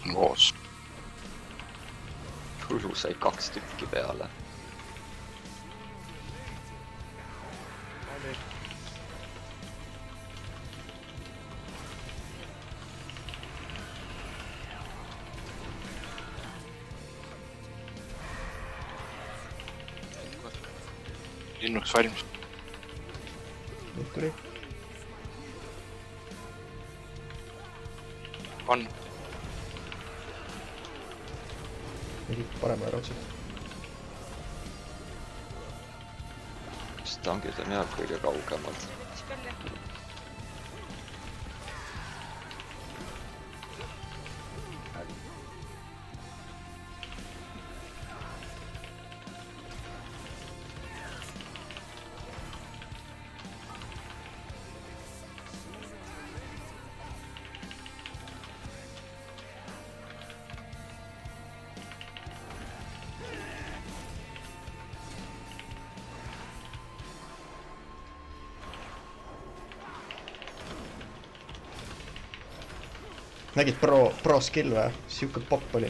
Moos. Hullu sai 2 tükki peale. Linnuks valmis. Nüüd tuli. On. Tegid paremale raudselt. Stangid on jah kõige kaugemad. Nägid pro skill või? Siuke popp oli.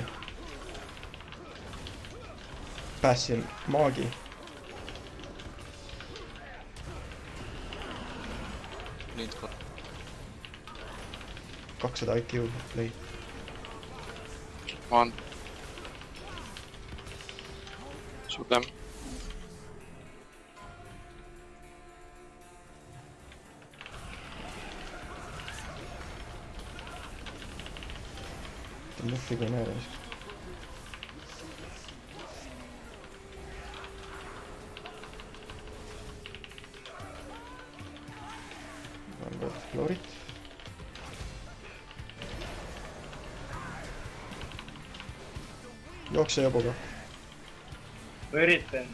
Päässin maagi. Lind 200 IQ lõi. on. Suur tänu. Muffiga ei näe reis. On veel Florit. Jookse jobuga. Üritan.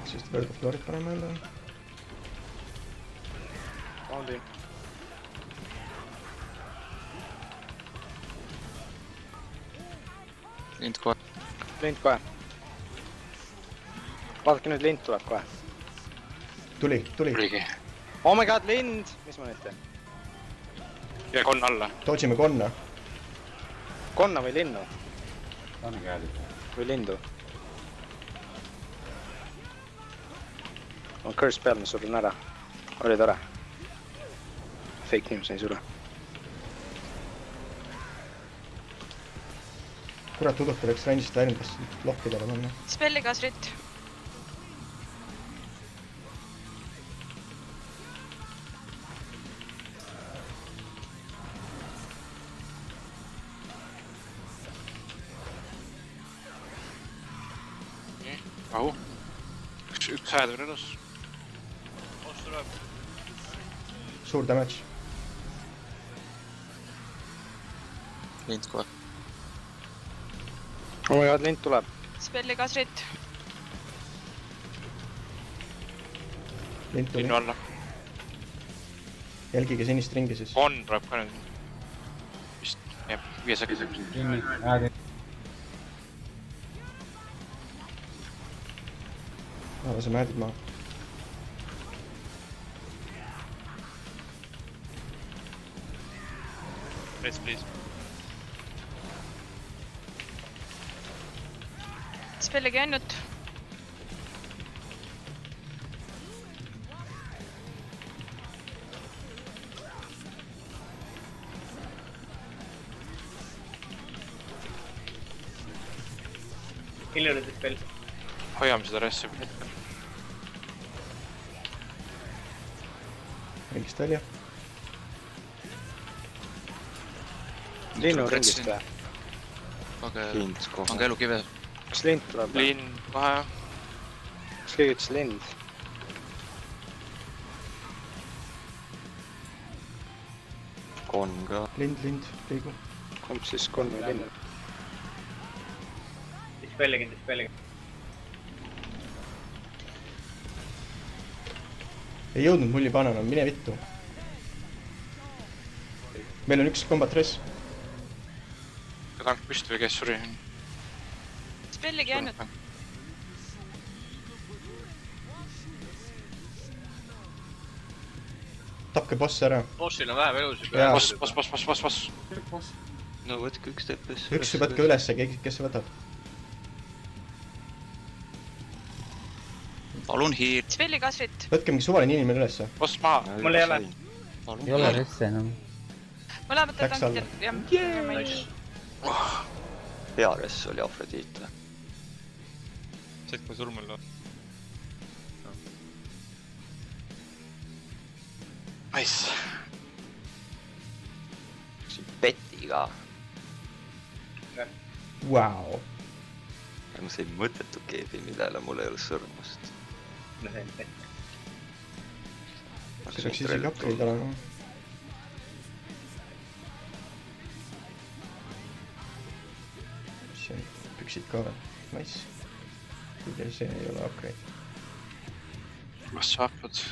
Siis veel Florit paneme jälle. On tiin. Lind kohe. Lind kohe. Vaadake nüüd, lind tuleb kohe. Tuli. Tuligi. Oh my god, lind! Mis ma nüüd teen? Ja konn alla. Dodgime konna. Konna või linnu? On käed. Või lindu? On curse peal, ma surun ära. Oli tore. Fake news ei sure. Kurat, Udok oleks range'ist läinud, kas lokkidele panna. Spelligas Ritt. Rahu. Üks hääl on elus. Suur damage. Lind kohe. Oh my god, lind tuleb. Spelligas Ritt. Lint tuli. Linnu alla. Jälgige sinist ringi siis. On tuleb ka nüüd. Vist jääb 5 sekundit. Laseme häädid maha. Rest please. Spelligi ainult. Hilja oli spell. Hoiame seda ressi. Ringist välja. linnuringist või ? Hind kohe. pange elukive . kas lind tuleb või ? linn kohe . kas keegi ütles lind ? Kon ka. lind , liigu . kumb siis kon või linn ? ei jõudnud mulli panna enam , mine vittu . meil on üks combat res . tank püsti või kes suri ? spelligi ainult . tapke boss ära . Bossil on vähem elusid . Jaa. boss . no võtke üks teppes . üks võtke ülesse , keegi , kes võtab . palun hiir . spelli kasrit . võtke mingi suvaline inimene ülesse . boss maha . mul ei ole . ei ole resse enam . mõlematel Läks tankidel , jah . Nice . hea res oli Afrodite . said kohe surmel või ? Nice . siin petiga . Vau . ma sain mõttetu keebi , millele mul ei ole sõrmust . see peaks isegi upgrade olema . see on püksid ka veel , nice . kuigi see ei ole upgrade . kas sa hakkad ?